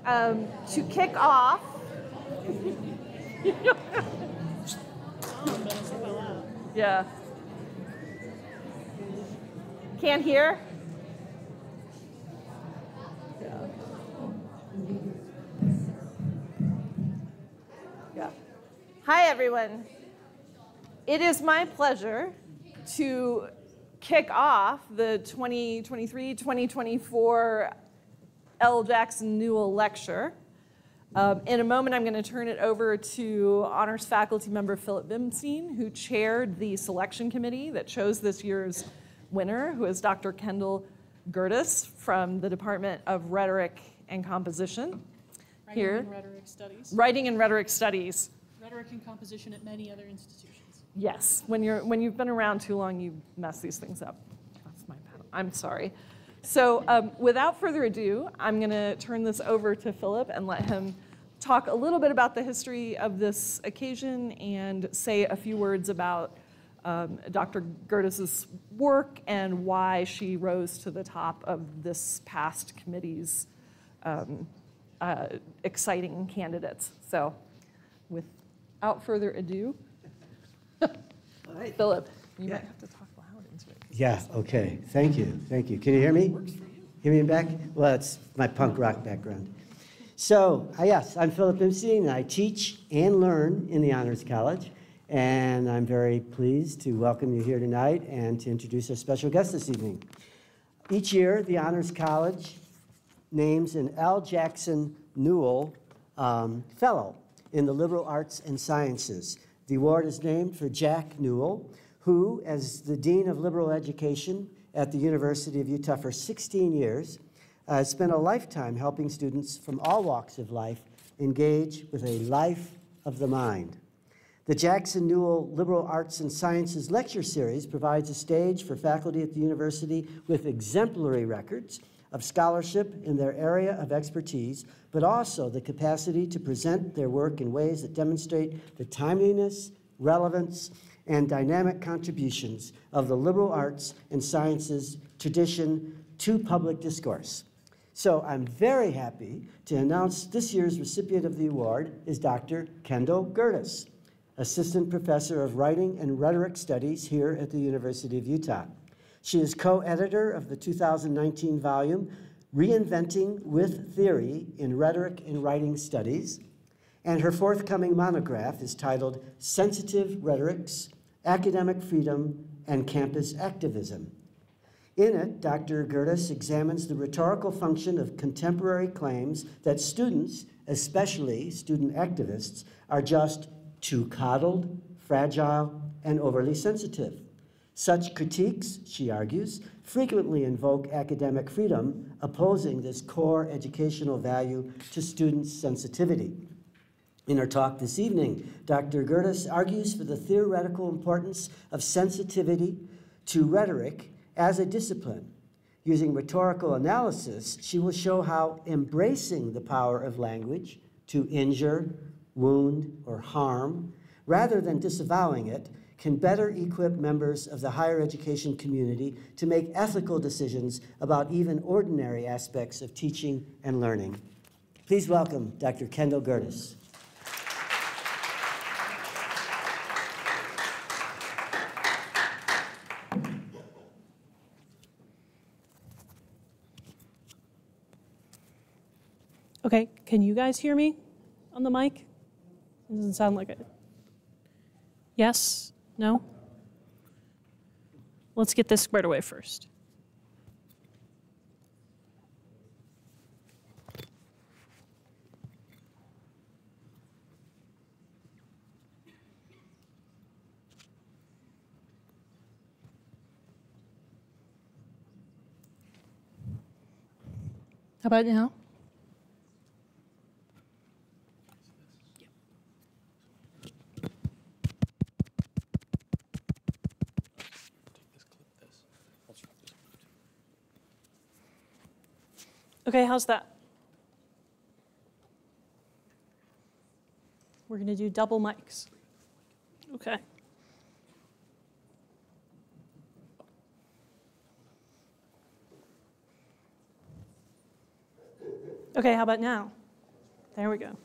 To kick off, yeah. Can't hear? Yeah. Yeah. Hi, everyone. It is my pleasure to kick off the 2023-2024 L. Jackson Newell Lecture. In a moment, I'm going to turn it over to honors faculty member Philip Bimstein, who chaired the selection committee that chose this year's winner, who is Dr. Kendall Gerdes from the Department of Rhetoric and Composition. Writing and Rhetoric Studies. Writing and Rhetoric Studies. Rhetoric and Composition at many other institutions. Yes, when you've been around too long, you mess these things up. That's my bad. I'm sorry. So without further ado, I'm going to turn this over to Philip and let him talk a little bit about the history of this occasion and say a few words about Dr. Gerdes' work and why she rose to the top of this past committee's exciting candidates. So without further ado, all right. Philip, you might have to talk loud into it. Yeah, okay. Thank you. Thank you. Can you hear me? Hear me back? Well, it's my punk rock background. So, yes, I'm Philip Bimstein, and I teach and learn in the Honors College. And I'm very pleased to welcome you here tonight and to introduce our special guest this evening. Each year, the Honors College names an L. Jackson Newell Fellow in the Liberal Arts and Sciences. The award is named for Jack Newell, who, as the Dean of Liberal Education at the University of Utah for 16 years, spent a lifetime helping students from all walks of life engage with a life of the mind. The Jackson Newell Liberal Arts and Sciences Lecture Series provides a stage for faculty at the university with exemplary records of scholarship in their area of expertise, but also the capacity to present their work in ways that demonstrate the timeliness, relevance, and dynamic contributions of the liberal arts and sciences tradition to public discourse. So I'm very happy to announce this year's recipient of the award is Dr. Kendall Gerdes, Assistant Professor of Writing and Rhetoric Studies here at the University of Utah. She is co-editor of the 2019 volume, Reinventing with Theory in Rhetoric and Writing Studies, and her forthcoming monograph is titled Sensitive Rhetorics, Academic Freedom, and Campus Activism. In it, Dr. Gerdes examines the rhetorical function of contemporary claims that students, especially student activists, are just too coddled, fragile, and overly sensitive. Such critiques, she argues, frequently invoke academic freedom, opposing this core educational value to students' sensitivity. In her talk this evening, Dr. Gerdes argues for the theoretical importance of sensitivity to rhetoric as a discipline. Using rhetorical analysis, she will show how embracing the power of language to injure, wound, or harm, rather than disavowing it, can better equip members of the higher education community to make ethical decisions about even ordinary aspects of teaching and learning. Please welcome Dr. Kendall Gerdes. Okay, can you guys hear me on the mic? It doesn't sound like it. Yes? No? Let's get this squared away first. How about now? Okay, how's that? We're going to do double mics. Okay. Okay, how about now? There we go.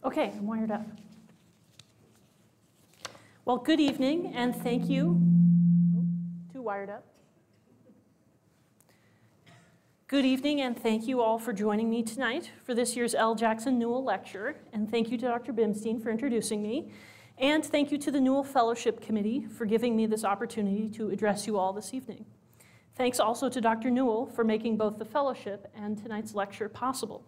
Okay, I'm wired up. Well, good evening, and thank you. Too wired up. Good evening, and thank you all for joining me tonight for this year's L. Jackson Newell Lecture. And thank you to Dr. Bimstein for introducing me. And thank you to the Newell Fellowship Committee for giving me this opportunity to address you all this evening. Thanks also to Dr. Newell for making both the fellowship and tonight's lecture possible.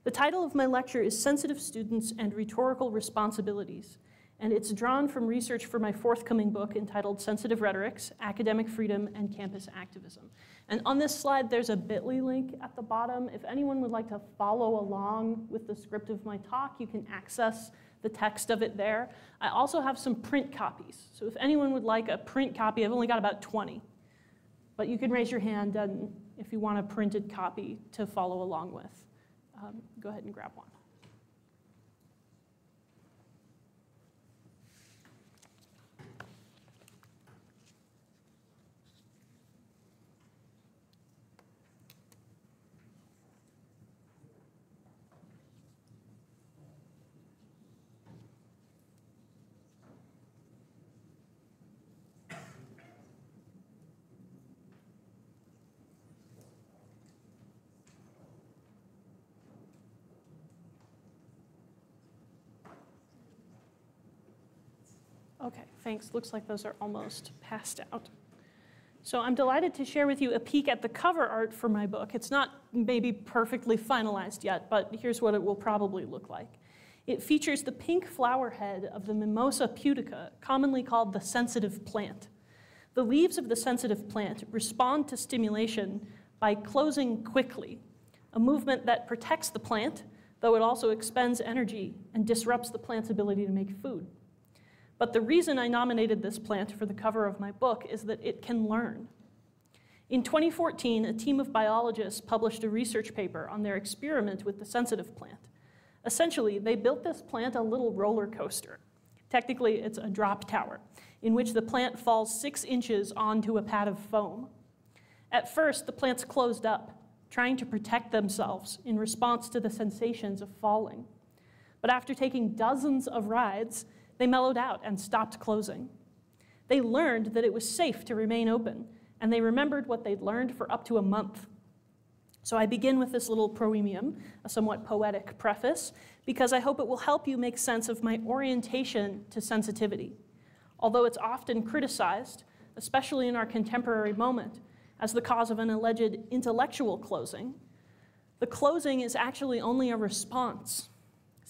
The title of my lecture is Sensitive Students and Rhetorical Responsibilities, and it's drawn from research for my forthcoming book entitled Sensitive Rhetorics, Academic Freedom and Campus Activism. And on this slide, there's a bit.ly link at the bottom. If anyone would like to follow along with the script of my talk, you can access the text of it there. I also have some print copies. So if anyone would like a print copy, I've only got about 20. But you can raise your hand and if you want a printed copy to follow along with. Go ahead and grab one. Okay, thanks. Looks like those are almost passed out. So I'm delighted to share with you a peek at the cover art for my book. It's not maybe perfectly finalized yet, but here's what it will probably look like. It features the pink flower head of the Mimosa pudica, commonly called the sensitive plant. The leaves of the sensitive plant respond to stimulation by closing quickly, a movement that protects the plant, though it also expends energy and disrupts the plant's ability to make food. But the reason I nominated this plant for the cover of my book is that it can learn. In 2014, a team of biologists published a research paper on their experiment with the sensitive plant. Essentially, they built this plant a little roller coaster. Technically, it's a drop tower, in which the plant falls 6 inches onto a pad of foam. At first, the plants closed up, trying to protect themselves in response to the sensations of falling. But after taking dozens of rides, they mellowed out and stopped closing. They learned that it was safe to remain open, and they remembered what they'd learned for up to a month. So I begin with this little proemium, a somewhat poetic preface, because I hope it will help you make sense of my orientation to sensitivity. Although it's often criticized, especially in our contemporary moment, as the cause of an alleged intellectual closing, the closing is actually only a response.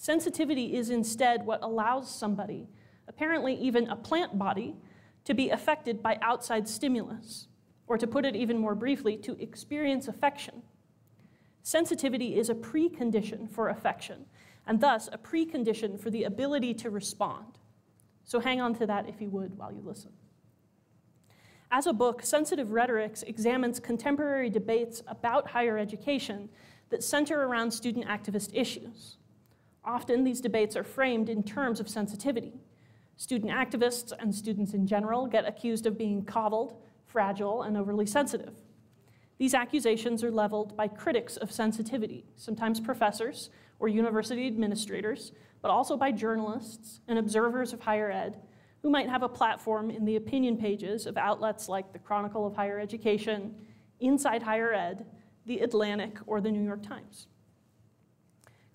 Sensitivity is instead what allows somebody, apparently even a plant body, to be affected by outside stimulus, or to put it even more briefly, to experience affection. Sensitivity is a precondition for affection, and thus a precondition for the ability to respond. So hang on to that if you would while you listen. As a book, Sensitive Rhetorics examines contemporary debates about higher education that center around student activist issues. Often, these debates are framed in terms of sensitivity. Student activists and students in general get accused of being coddled, fragile, and overly sensitive. These accusations are leveled by critics of sensitivity, sometimes professors or university administrators, but also by journalists and observers of higher ed who might have a platform in the opinion pages of outlets like the Chronicle of Higher Education, Inside Higher Ed, The Atlantic, or the New York Times.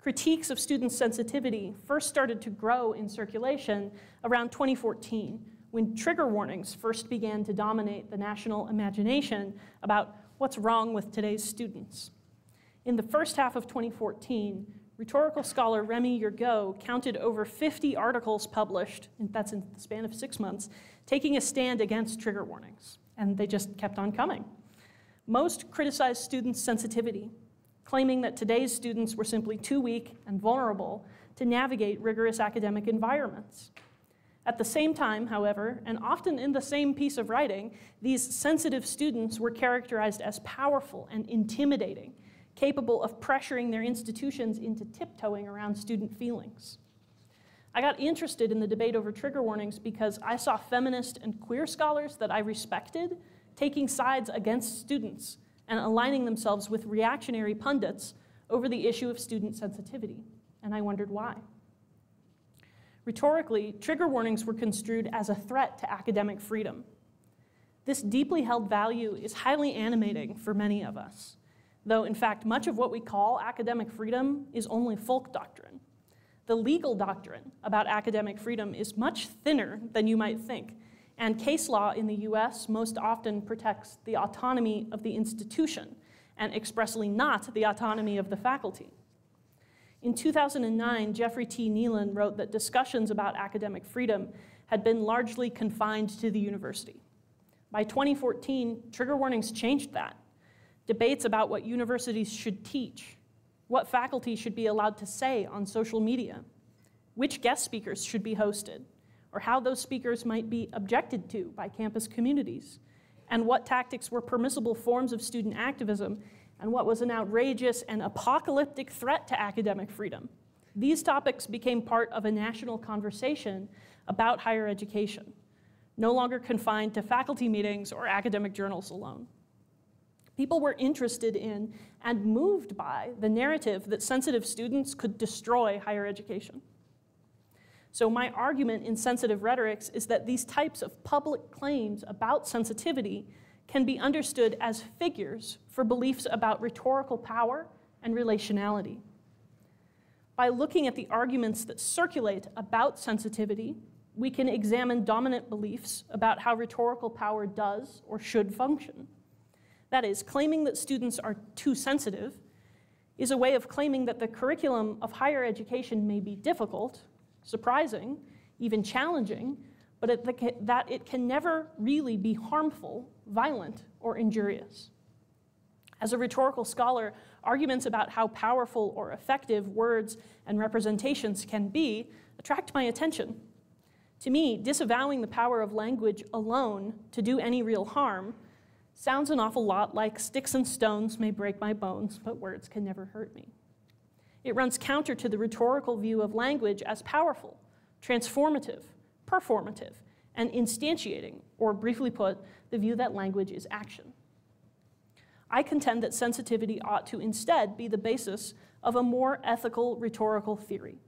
Critiques of student sensitivity first started to grow in circulation around 2014, when trigger warnings first began to dominate the national imagination about what's wrong with today's students. In the first half of 2014, rhetorical scholar Remy Yergeau counted over 50 articles published, and that's in the span of 6 months, taking a stand against trigger warnings, and they just kept on coming. Most criticized students' sensitivity, claiming that today's students were simply too weak and vulnerable to navigate rigorous academic environments. At the same time, however, and often in the same piece of writing, these sensitive students were characterized as powerful and intimidating, capable of pressuring their institutions into tiptoeing around student feelings. I got interested in the debate over trigger warnings because I saw feminist and queer scholars that I respected taking sides against students and aligning themselves with reactionary pundits over the issue of student sensitivity, and I wondered why. Rhetorically, trigger warnings were construed as a threat to academic freedom. This deeply held value is highly animating for many of us, though in fact much of what we call academic freedom is only folk doctrine. The legal doctrine about academic freedom is much thinner than you might think, and case law in the US most often protects the autonomy of the institution and expressly not the autonomy of the faculty. In 2009, Jeffrey T. Newell wrote that discussions about academic freedom had been largely confined to the university. By 2014, trigger warnings changed that. Debates about what universities should teach, what faculty should be allowed to say on social media, which guest speakers should be hosted, or how those speakers might be objected to by campus communities, and what tactics were permissible forms of student activism, and what was an outrageous and apocalyptic threat to academic freedom. These topics became part of a national conversation about higher education, no longer confined to faculty meetings or academic journals alone. People were interested in and moved by the narrative that sensitive students could destroy higher education. So my argument in Sensitive Rhetorics is that these types of public claims about sensitivity can be understood as figures for beliefs about rhetorical power and relationality. By looking at the arguments that circulate about sensitivity, we can examine dominant beliefs about how rhetorical power does or should function. That is, claiming that students are too sensitive is a way of claiming that the curriculum of higher education may be difficult, surprising, even challenging, but that it can never really be harmful, violent, or injurious. As a rhetorical scholar, arguments about how powerful or effective words and representations can be attract my attention. To me, disavowing the power of language alone to do any real harm sounds an awful lot like sticks and stones may break my bones, but words can never hurt me. It runs counter to the rhetorical view of language as powerful, transformative, performative, and instantiating, or briefly put, the view that language is action. I contend that sensitivity ought to instead be the basis of a more ethical rhetorical theory.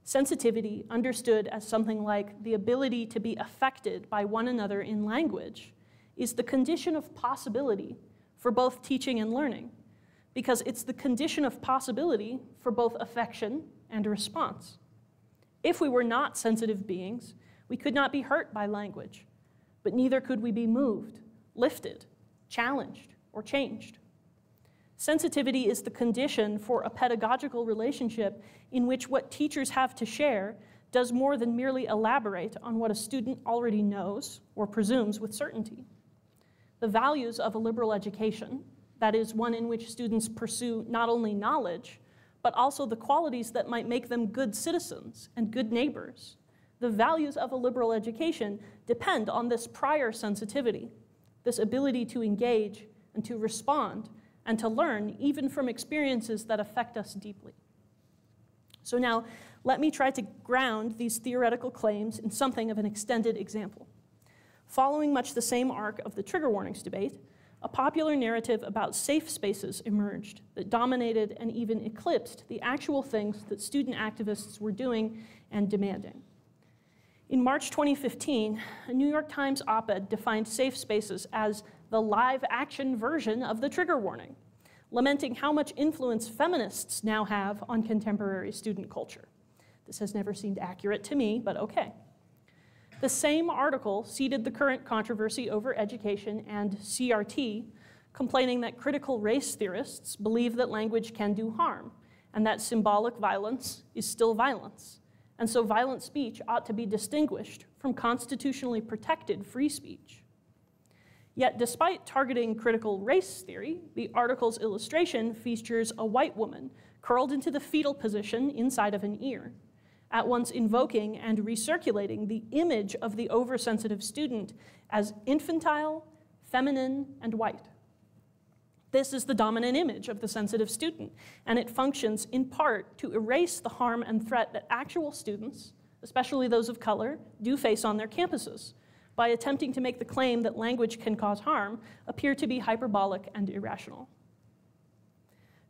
Sensitivity, understood as something like the ability to be affected by one another in language, is the condition of possibility for both teaching and learning, because it's the condition of possibility for both affection and response. If we were not sensitive beings, we could not be hurt by language, but neither could we be moved, lifted, challenged, or changed. Sensitivity is the condition for a pedagogical relationship in which what teachers have to share does more than merely elaborate on what a student already knows or presumes with certainty. The values of a liberal education, that is, one in which students pursue not only knowledge, but also the qualities that might make them good citizens and good neighbors. The values of a liberal education depend on this prior sensitivity, this ability to engage and to respond and to learn even from experiences that affect us deeply. So now, let me try to ground these theoretical claims in something of an extended example. Following much the same arc of the trigger warnings debate, a popular narrative about safe spaces emerged that dominated and even eclipsed the actual things that student activists were doing and demanding. In March 2015, a New York Times op-ed defined safe spaces as the live-action version of the trigger warning, lamenting how much influence feminists now have on contemporary student culture. This has never seemed accurate to me, but okay. The same article seeded the current controversy over education and CRT, complaining that critical race theorists believe that language can do harm, and that symbolic violence is still violence, and so violent speech ought to be distinguished from constitutionally protected free speech. Yet despite targeting critical race theory, the article's illustration features a white woman curled into the fetal position inside of an ear, at once invoking and recirculating the image of the oversensitive student as infantile, feminine, and white. This is the dominant image of the sensitive student, and it functions in part to erase the harm and threat that actual students, especially those of color, do face on their campuses, by attempting to make the claim that language can cause harm appear to be hyperbolic and irrational.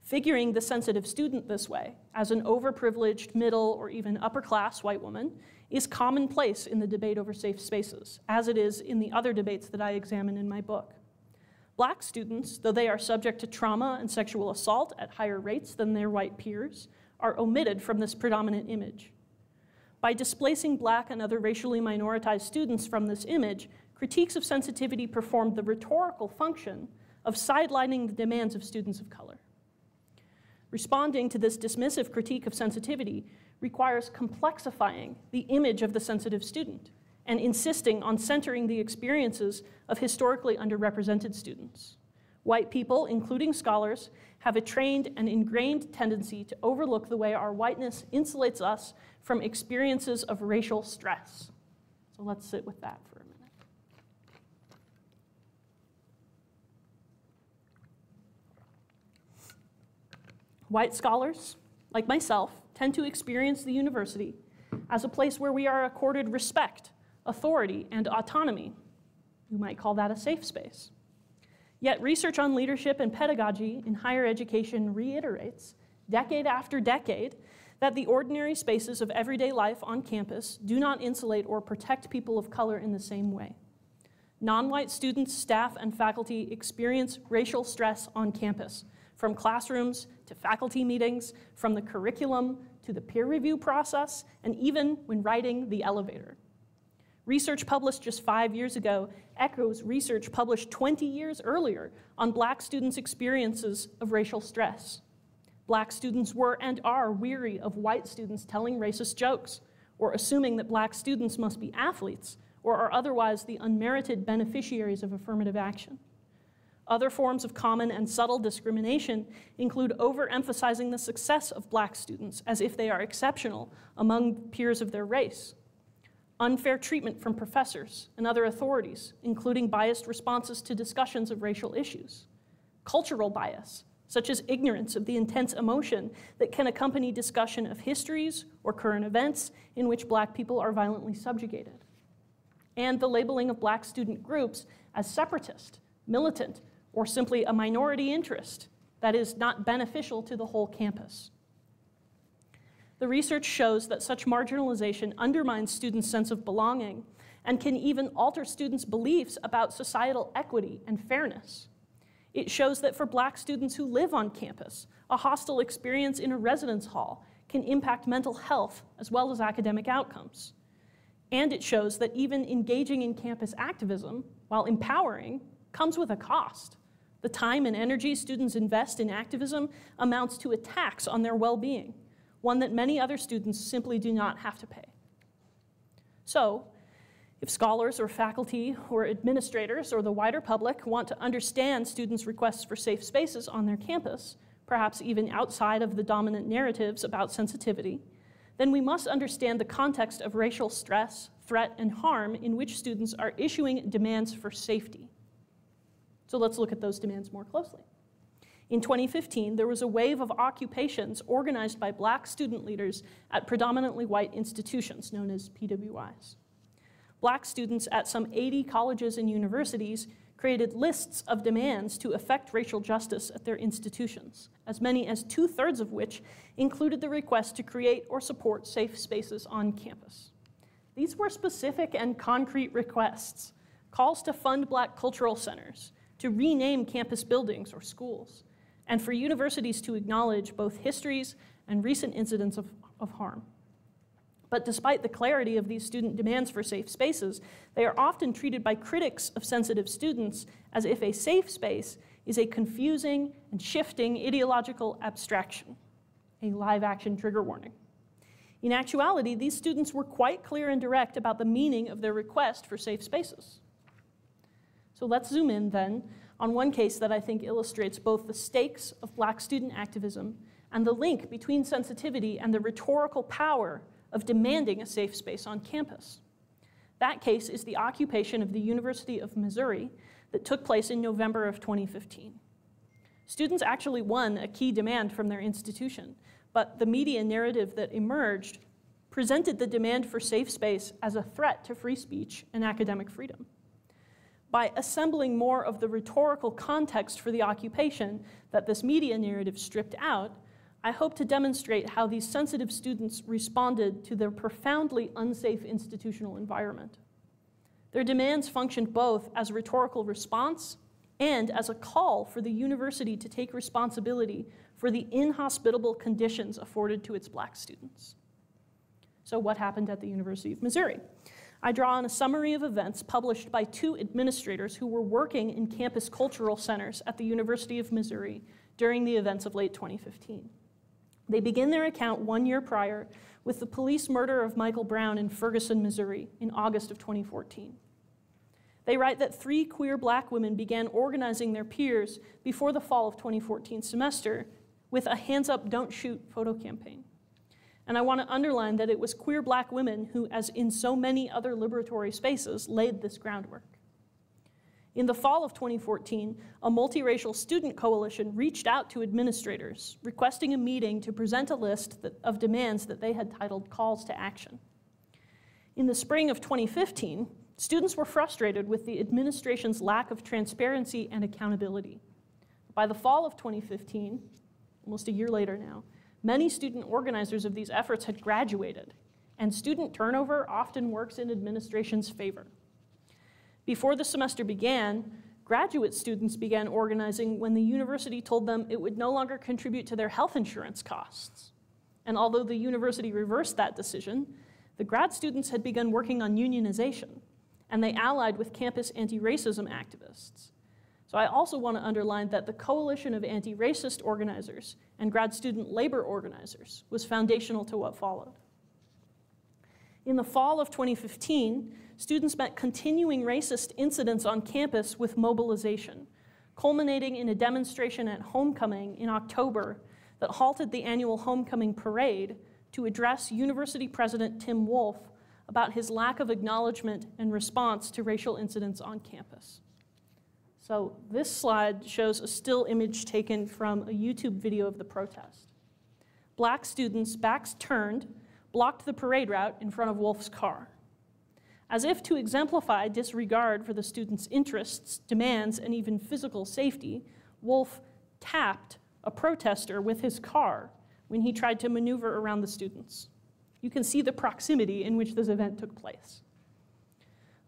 Figuring the sensitive student this way, as an overprivileged, middle, or even upper-class white woman, is commonplace in the debate over safe spaces, as it is in the other debates that I examine in my book. Black students, though they are subject to trauma and sexual assault at higher rates than their white peers, are omitted from this predominant image. By displacing Black and other racially minoritized students from this image, critiques of sensitivity performed the rhetorical function of sidelining the demands of students of color. Responding to this dismissive critique of sensitivity requires complexifying the image of the sensitive student and insisting on centering the experiences of historically underrepresented students. White people, including scholars, have a trained and ingrained tendency to overlook the way our whiteness insulates us from experiences of racial stress. So let's sit with that for a minute. White scholars, like myself, tend to experience the university as a place where we are accorded respect, authority, and autonomy. You might call that a safe space. Yet research on leadership and pedagogy in higher education reiterates, decade after decade, that the ordinary spaces of everyday life on campus do not insulate or protect people of color in the same way. Non-white students, staff, and faculty experience racial stress on campus, from classrooms to faculty meetings, from the curriculum to the peer review process, and even when riding the elevator. Research published just 5 years ago echoes research published 20 years earlier on Black students' experiences of racial stress. Black students were and are weary of white students telling racist jokes, or assuming that Black students must be athletes, or are otherwise the unmerited beneficiaries of affirmative action. Other forms of common and subtle discrimination include overemphasizing the success of Black students as if they are exceptional among peers of their race. Unfair treatment from professors and other authorities, including biased responses to discussions of racial issues. Cultural bias, such as ignorance of the intense emotion that can accompany discussion of histories or current events in which Black people are violently subjugated. And the labeling of Black student groups as separatist, militant, or simply a minority interest that is not beneficial to the whole campus. The research shows that such marginalization undermines students' sense of belonging and can even alter students' beliefs about societal equity and fairness. It shows that for Black students who live on campus, a hostile experience in a residence hall can impact mental health as well as academic outcomes. And it shows that even engaging in campus activism, while empowering, comes with a cost. The time and energy students invest in activism amounts to a tax on their well-being, one that many other students simply do not have to pay. So, if scholars or faculty or administrators or the wider public want to understand students' requests for safe spaces on their campus, perhaps even outside of the dominant narratives about sensitivity, then we must understand the context of racial stress, threat, and harm in which students are issuing demands for safety. So let's look at those demands more closely. In 2015, there was a wave of occupations organized by Black student leaders at predominantly white institutions, known as PWIs. Black students at some 80 colleges and universities created lists of demands to effect racial justice at their institutions, as many as 2/3 of which included the request to create or support safe spaces on campus. These were specific and concrete requests, calls to fund Black cultural centers, to rename campus buildings or schools, and for universities to acknowledge both histories and recent incidents of harm. But despite the clarity of these student demands for safe spaces, they are often treated by critics of sensitive students as if a safe space is a confusing and shifting ideological abstraction, a live-action trigger warning. In actuality, these students were quite clear and direct about the meaning of their request for safe spaces. So let's zoom in then on one case that I think illustrates both the stakes of Black student activism and the link between sensitivity and the rhetorical power of demanding a safe space on campus. That case is the occupation of the University of Missouri that took place in November of 2015. Students actually won a key demand from their institution, but the media narrative that emerged presented the demand for safe space as a threat to free speech and academic freedom. By assembling more of the rhetorical context for the occupation that this media narrative stripped out, I hope to demonstrate how these sensitive students responded to their profoundly unsafe institutional environment. Their demands functioned both as a rhetorical response and as a call for the university to take responsibility for the inhospitable conditions afforded to its Black students. So what happened at the University of Missouri? I draw on a summary of events published by 2 administrators who were working in campus cultural centers at the University of Missouri during the events of late 2015. They begin their account 1 year prior with the police murder of Michael Brown in Ferguson, Missouri in August of 2014. They write that 3 queer Black women began organizing their peers before the fall of 2014 semester with a Hands Up, Don't Shoot photo campaign. And I want to underline that it was queer Black women who, as in so many other liberatory spaces, laid this groundwork. In the fall of 2014, a multiracial student coalition reached out to administrators, requesting a meeting to present a list of demands that they had titled Calls to Action. In the spring of 2015, students were frustrated with the administration's lack of transparency and accountability. By the fall of 2015, almost a year later now, many student organizers of these efforts had graduated, and student turnover often works in administration's favor. Before the semester began, graduate students began organizing when the university told them it would no longer contribute to their health insurance costs. And although the university reversed that decision, the grad students had begun working on unionization, and they allied with campus anti-racism activists. So I also want to underline that the coalition of anti-racist organizers and grad student labor organizers was foundational to what followed. In the fall of 2015, students met continuing racist incidents on campus with mobilization, culminating in a demonstration at homecoming in October that halted the annual homecoming parade to address University President Tim Wolfe about his lack of acknowledgement and response to racial incidents on campus. So this slide shows a still image taken from a YouTube video of the protest. Black students, backs turned, blocked the parade route in front of Wolfe's car. As if to exemplify disregard for the students' interests, demands, and even physical safety, Wolfe tapped a protester with his car when he tried to maneuver around the students. You can see the proximity in which this event took place.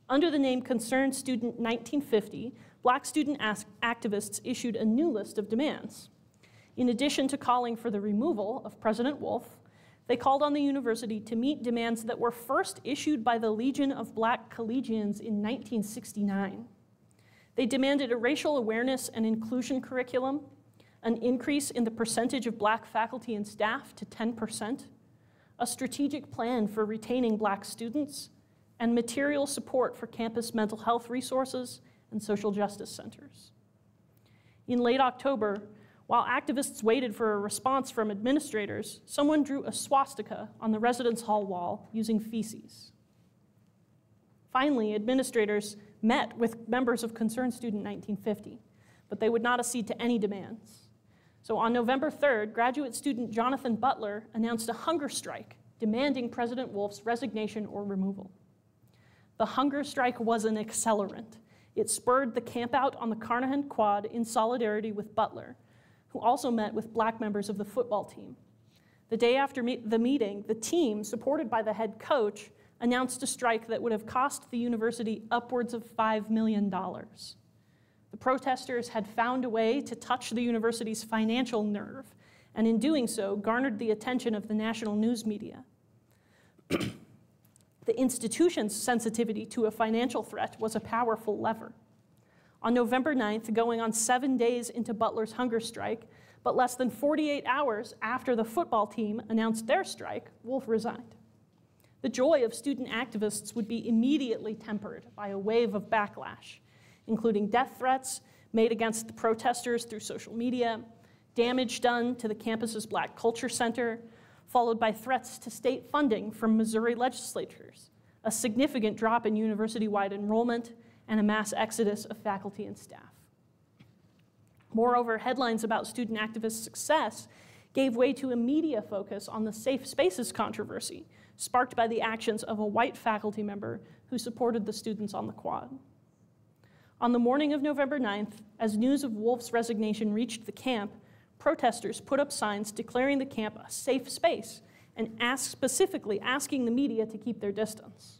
Under the name Concerned Student 1950, Black student activists issued a new list of demands. In addition to calling for the removal of President Wolfe, they called on the university to meet demands that were first issued by the Legion of Black Collegians in 1969. They demanded a racial awareness and inclusion curriculum, an increase in the percentage of Black faculty and staff to 10%, a strategic plan for retaining Black students, and material support for campus mental health resources and social justice centers. In late October, while activists waited for a response from administrators, someone drew a swastika on the residence hall wall using feces. Finally, administrators met with members of Concerned Student 1950, but they would not accede to any demands. So on November 3rd, graduate student Jonathan Butler announced a hunger strike demanding President Wolfe's resignation or removal. The hunger strike was an accelerant. It spurred the campout on the Carnahan Quad in solidarity with Butler, who also met with Black members of the football team. The day after the meeting, the team, supported by the head coach, announced a strike that would have cost the university upwards of $5 million. The protesters had found a way to touch the university's financial nerve, and in doing so, garnered the attention of the national news media. The institution's sensitivity to a financial threat was a powerful lever. On November 9th, going on 7 days into Butler's hunger strike, but less than 48 hours after the football team announced their strike, Wolfe resigned. The joy of student activists would be immediately tempered by a wave of backlash, including death threats made against the protesters through social media, damage done to the campus's Black Culture Center, followed by threats to state funding from Missouri legislatures, a significant drop in university-wide enrollment, and a mass exodus of faculty and staff. Moreover, headlines about student activist success gave way to a media focus on the safe spaces controversy, sparked by the actions of a white faculty member who supported the students on the quad. On the morning of November 9th, as news of Wolf's resignation reached the camp, protesters put up signs declaring the camp a safe space and specifically asking the media to keep their distance.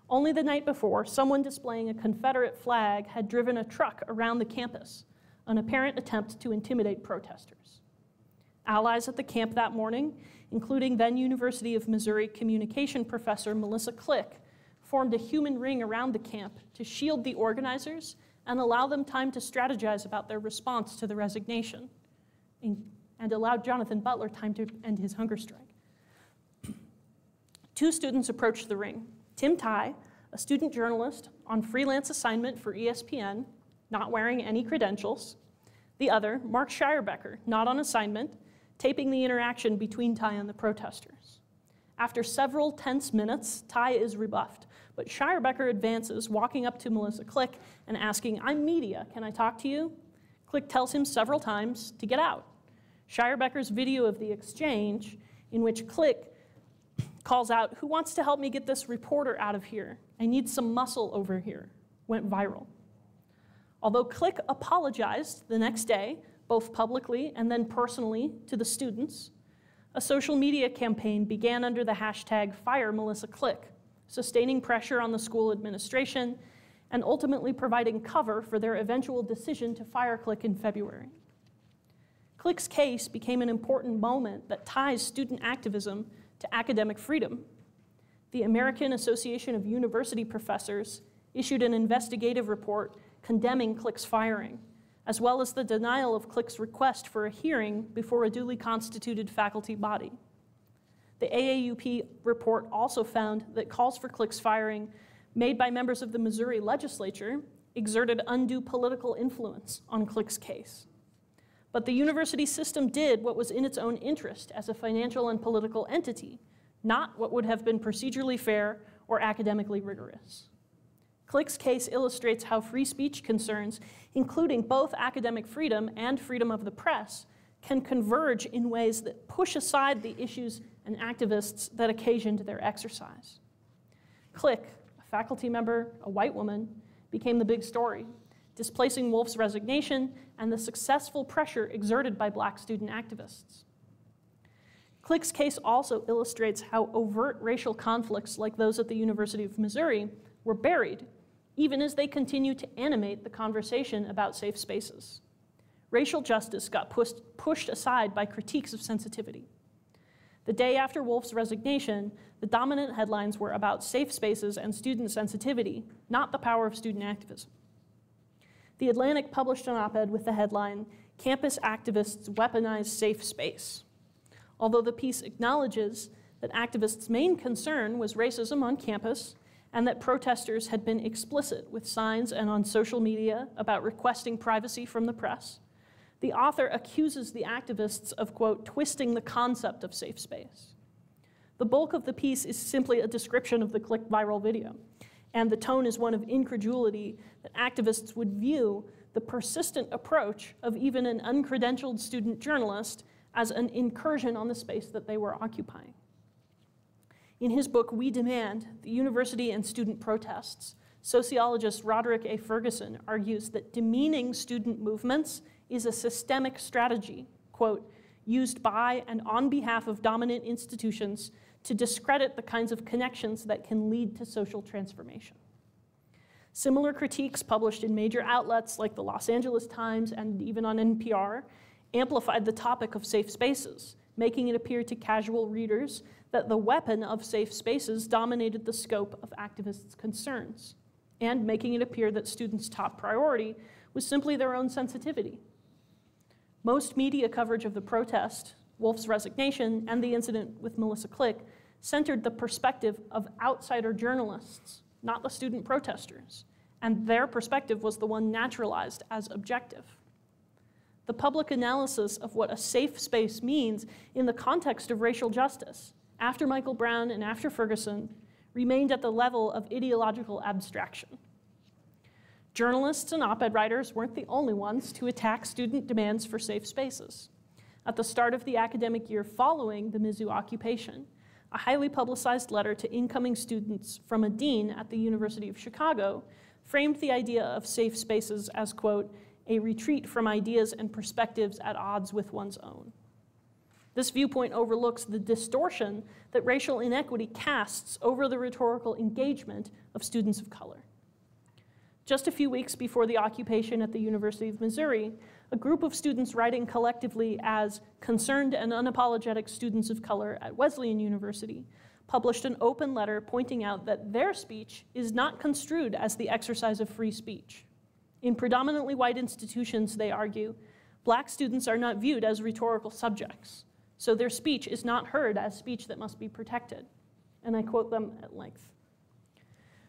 Only the night before, someone displaying a Confederate flag had driven a truck around the campus, an apparent attempt to intimidate protesters. Allies at the camp that morning, including then University of Missouri communication professor Melissa Click, formed a human ring around the camp to shield the organizers and allow them time to strategize about their response to the resignation, and allowed Jonathan Butler time to end his hunger strike. Two students approached the ring. Tim Tye, a student journalist on freelance assignment for ESPN, not wearing any credentials. The other, Mark Shirebecker, not on assignment, taping the interaction between Tye and the protesters. After several tense minutes, Tye is rebuffed, but Shirebecker advances, walking up to Melissa Click and asking, "I'm media, can I talk to you?" Click tells him several times to get out. Shirebecker's video of the exchange, in which Click calls out, "Who wants to help me get this reporter out of here? I need some muscle over here," went viral. Although Click apologized the next day, both publicly and then personally to the students, a social media campaign began under the hashtag #FireMelissaClick, sustaining pressure on the school administration and ultimately providing cover for their eventual decision to fire Click in February. Click's case became an important moment that ties student activism to academic freedom. The American Association of University Professors issued an investigative report condemning Click's firing, as well as the denial of Click's request for a hearing before a duly constituted faculty body. The AAUP report also found that calls for Click's firing made by members of the Missouri legislature exerted undue political influence on Click's case. But the university system did what was in its own interest as a financial and political entity, not what would have been procedurally fair or academically rigorous. Click's case illustrates how free speech concerns, including both academic freedom and freedom of the press, can converge in ways that push aside the issues and activists that occasioned their exercise. Click, a faculty member, a white woman, became the big story, displacing Wolf's resignation and the successful pressure exerted by Black student activists. Click's case also illustrates how overt racial conflicts like those at the University of Missouri were buried, even as they continue to animate the conversation about safe spaces. Racial justice got pushed aside by critiques of sensitivity. The day after Wolf's resignation, the dominant headlines were about safe spaces and student sensitivity, not the power of student activism. The Atlantic published an op-ed with the headline, "Campus Activists Weaponize Safe Space." Although the piece acknowledges that activists' main concern was racism on campus and that protesters had been explicit with signs and on social media about requesting privacy from the press, the author accuses the activists of, quote, "twisting the concept of safe space." The bulk of the piece is simply a description of the Click viral video, and the tone is one of incredulity that activists would view the persistent approach of even an uncredentialed student journalist as an incursion on the space that they were occupying. In his book, We Demand, The University and Student Protests, sociologist Rhetoric A. Ferguson argues that demeaning student movements is a systemic strategy, quote, used by and on behalf of dominant institutions to discredit the kinds of connections that can lead to social transformation. Similar critiques published in major outlets like the Los Angeles Times and even on NPR amplified the topic of safe spaces, making it appear to casual readers that the weapon of safe spaces dominated the scope of activists' concerns, and making it appear that students' top priority was simply their own sensitivity. Most media coverage of the protest, Wolf's resignation, and the incident with Melissa Click centered the perspective of outsider journalists, not the student protesters, and their perspective was the one naturalized as objective. The public analysis of what a safe space means in the context of racial justice, after Michael Brown and after Ferguson, remained at the level of ideological abstraction. Journalists and op-ed writers weren't the only ones to attack student demands for safe spaces. At the start of the academic year following the Mizzou occupation, a highly publicized letter to incoming students from a dean at the University of Chicago framed the idea of safe spaces as, quote, a retreat from ideas and perspectives at odds with one's own. This viewpoint overlooks the distortion that racial inequity casts over the rhetorical engagement of students of color. Just a few weeks before the occupation at the University of Missouri, a group of students writing collectively as concerned and unapologetic students of color at Wesleyan University published an open letter pointing out that their speech is not construed as the exercise of free speech. In predominantly white institutions, they argue, Black students are not viewed as rhetorical subjects, so their speech is not heard as speech that must be protected. And I quote them at length.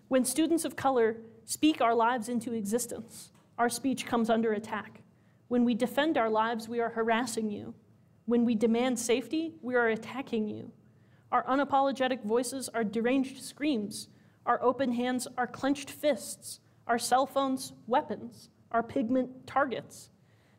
When students of color speak our lives into existence, our speech comes under attack. When we defend our lives, we are harassing you. When we demand safety, we are attacking you. Our unapologetic voices are deranged screams. Our open hands are clenched fists. Our cell phones, weapons. Our pigment, targets.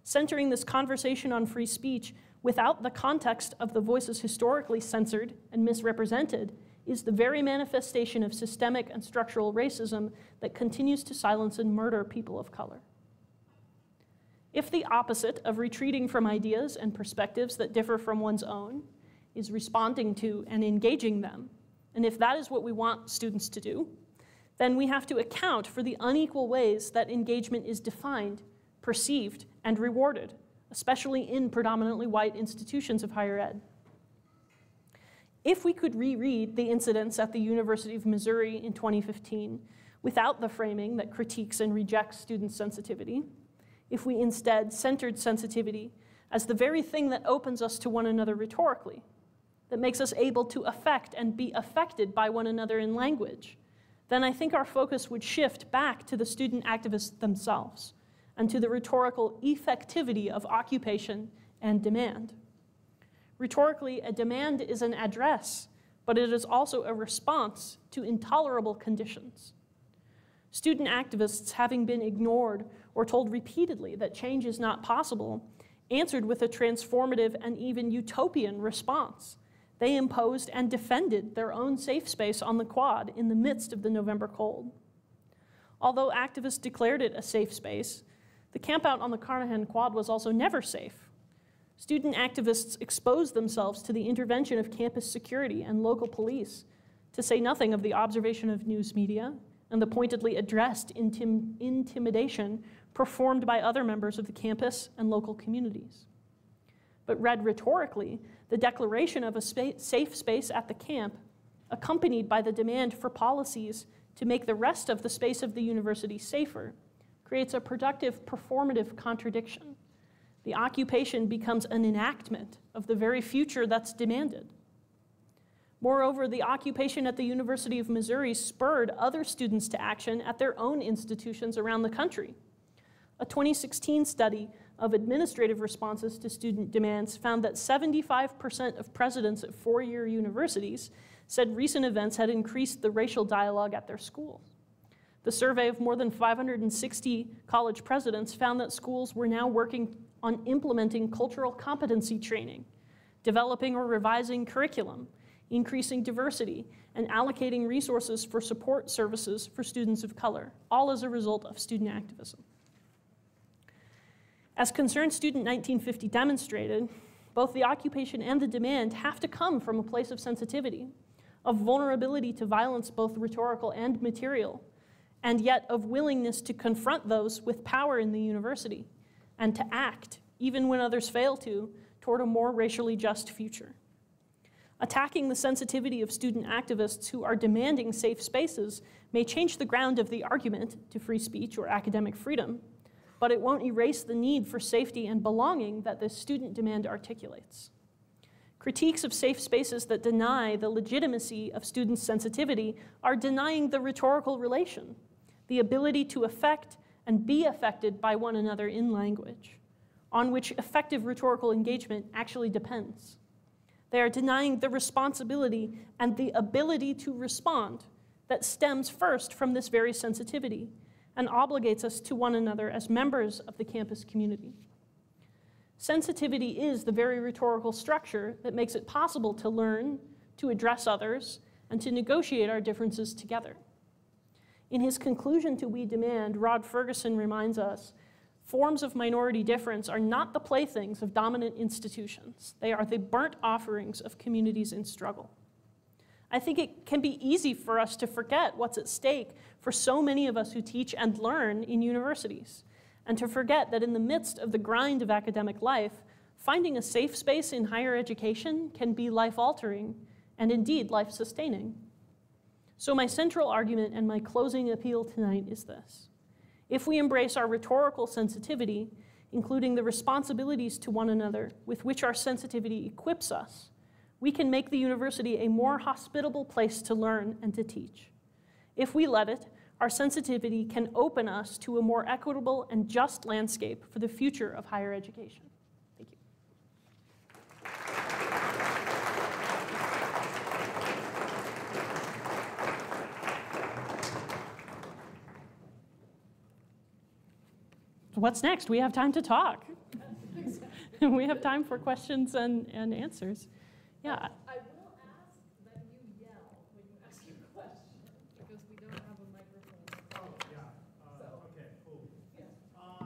Centering this conversation on free speech without the context of the voices historically censored and misrepresented is the very manifestation of systemic and structural racism that continues to silence and murder people of color. If the opposite of retreating from ideas and perspectives that differ from one's own is responding to and engaging them, and if that is what we want students to do, then we have to account for the unequal ways that engagement is defined, perceived, and rewarded, especially in predominantly white institutions of higher ed. If we could reread the incidents at the University of Missouri in 2015 without the framing that critiques and rejects student sensitivity, if we instead centered sensitivity as the very thing that opens us to one another rhetorically, that makes us able to affect and be affected by one another in language, then I think our focus would shift back to the student activists themselves and to the rhetorical effectivity of occupation and demand. Rhetorically, a demand is an address, but it is also a response to intolerable conditions. Student activists, having been ignored or told repeatedly that change is not possible, answered with a transformative and even utopian response. They imposed and defended their own safe space on the quad in the midst of the November cold. Although activists declared it a safe space, the campout on the Carnahan Quad was also never safe. Student activists exposed themselves to the intervention of campus security and local police, to say nothing of the observation of news media and the pointedly addressed intimidation performed by other members of the campus and local communities. But read rhetorically, the declaration of a safe space at the camp, accompanied by the demand for policies to make the rest of the space of the university safer, creates a productive performative contradiction. The occupation becomes an enactment of the very future that's demanded. Moreover, the occupation at the University of Missouri spurred other students to action at their own institutions around the country. A 2016 study of administrative responses to student demands found that 75% of presidents at four-year universities said recent events had increased the racial dialogue at their schools. The survey of more than 560 college presidents found that schools were now working on implementing cultural competency training, developing or revising curriculum, increasing diversity, and allocating resources for support services for students of color, all as a result of student activism. As Concerned Student 1950 demonstrated, both the occupation and the demand have to come from a place of sensitivity, of vulnerability to violence, both rhetorical and material, and yet of willingness to confront those with power in the university and to act, even when others fail to, toward a more racially just future. Attacking the sensitivity of student activists who are demanding safe spaces may change the ground of the argument to free speech or academic freedom, but it won't erase the need for safety and belonging that this student demand articulates. Critiques of safe spaces that deny the legitimacy of students' sensitivity are denying the rhetorical relation, the ability to affect and be affected by one another in language, on which effective rhetorical engagement actually depends. They are denying the responsibility and the ability to respond that stems first from this very sensitivity and obligates us to one another as members of the campus community. Sensitivity is the very rhetorical structure that makes it possible to learn, to address others, and to negotiate our differences together. In his conclusion to We Demand, Rod Ferguson reminds us, forms of minority difference are not the playthings of dominant institutions. They are the burnt offerings of communities in struggle. I think it can be easy for us to forget what's at stake for so many of us who teach and learn in universities, and to forget that in the midst of the grind of academic life, finding a safe space in higher education can be life-altering and indeed life-sustaining. So my central argument and my closing appeal tonight is this. If we embrace our rhetorical sensitivity, including the responsibilities to one another with which our sensitivity equips us, we can make the university a more hospitable place to learn and to teach. If we let it, our sensitivity can open us to a more equitable and just landscape for the future of higher education. Thank you. So what's next? We have time to talk. We have time for questions and answers. Yeah. I will ask that you yell when you ask your question, because we don't have a microphone. Yeah. Okay, cool. Yeah.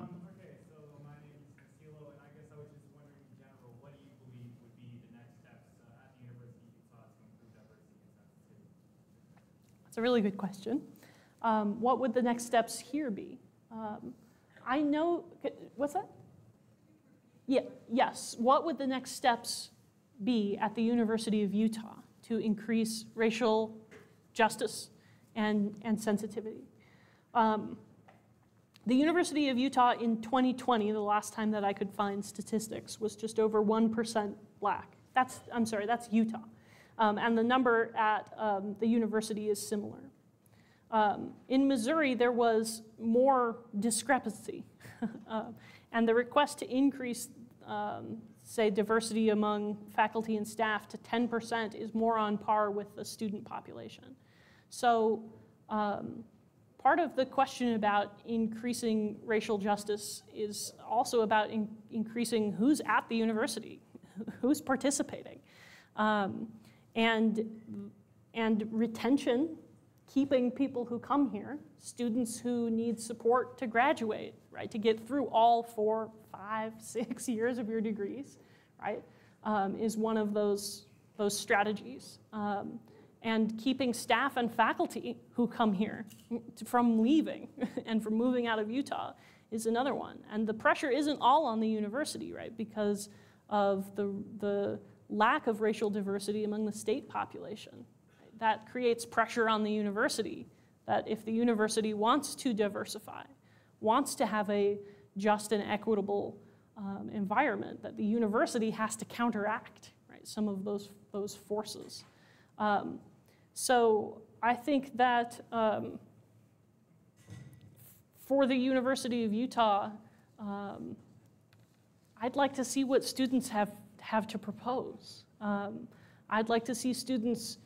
Okay, so my name is Castillo, and I guess I was just wondering in general, what do you believe would be the next steps at the University of Utah to improve diversity and sensitivity? That's a really good question. What would the next steps here be? I know, what's that? Yeah, yes. What would the next steps be at the University of Utah to increase racial justice and sensitivity? The University of Utah in 2020, the last time that I could find statistics, was just over 1% black. That's Utah. And the number at the university is similar. In Missouri, there was more discrepancy. And the request to increase say, diversity among faculty and staff to 10% is more on par with the student population. So part of the question about increasing racial justice is also about increasing who's at the university, who's participating, and retention, keeping people who come here, students who need support to graduate, right, to get through all 4, 5, 6 years of your degrees, right, is one of those strategies. And keeping staff and faculty who come here from leaving and from moving out of Utah is another one. And the pressure isn't all on the university, right, because of the lack of racial diversity among the state population. That creates pressure on the university, that if the university wants to diversify, wants to have a just and equitable environment, that the university has to counteract, right, some of those forces. So I think that for the University of Utah, I'd like to see what students have to propose. I'd like to see students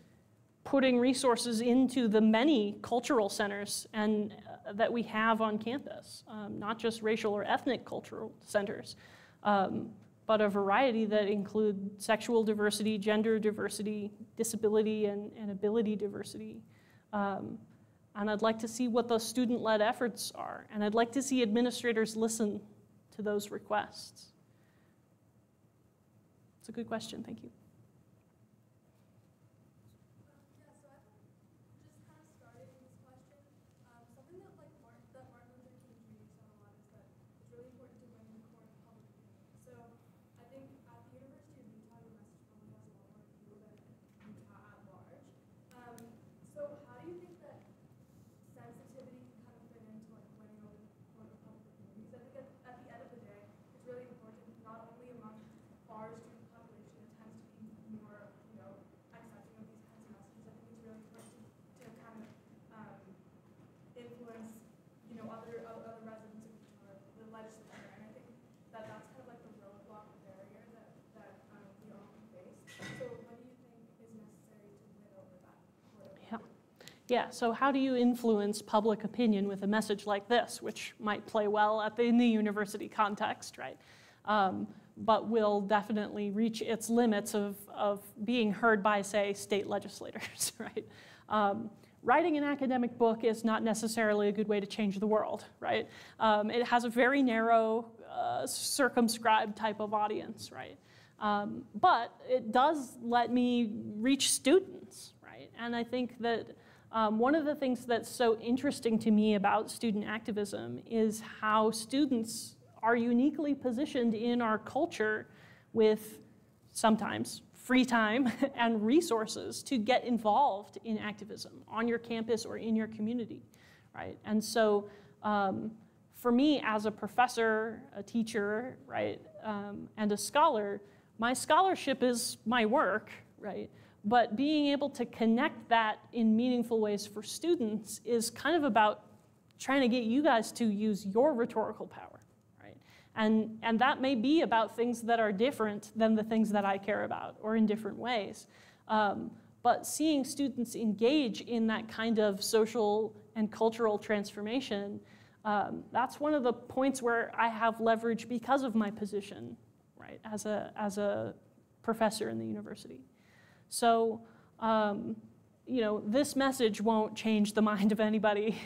putting resources into the many cultural centers and that we have on campus, not just racial or ethnic cultural centers, but a variety that include sexual diversity, gender diversity, disability and ability diversity. And I'd like to see what those student-led efforts are. And I'd like to see administrators listen to those requests. It's a good question, thank you. Yeah, so how do you influence public opinion with a message like this, which might play well in the university context, right? but will definitely reach its limits of being heard by, say, state legislators, right? Writing an academic book is not necessarily a good way to change the world, right? It has a very narrow, circumscribed type of audience, right? But it does let me reach students, right? And I think that one of the things that's so interesting to me about student activism is how students are uniquely positioned in our culture with sometimes free time and resources to get involved in activism on your campus or in your community, right? And so for me as a professor, a teacher, right, and a scholar, my scholarship is my work, right? But being able to connect that in meaningful ways for students is kind of about trying to get you guys to use your rhetorical power, right? And that may be about things that are different than the things that I care about, or in different ways. But seeing students engage in that kind of social and cultural transformation, that's one of the points where I have leverage because of my position, right, as a professor in the university. So, you know, this message won't change the mind of anybody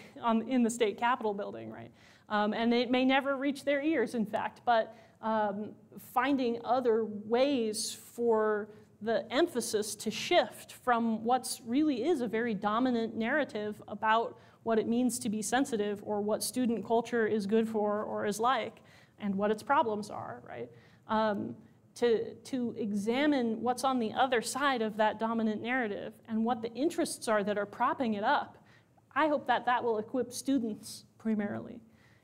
in the state capitol building, right? And it may never reach their ears, in fact, but finding other ways for the emphasis to shift from what's really is a very dominant narrative about what it means to be sensitive, or what student culture is good for or is like, and what its problems are, right? To examine what's on the other side of that dominant narrative and what the interests are that are propping it up. I hope that that will equip students primarily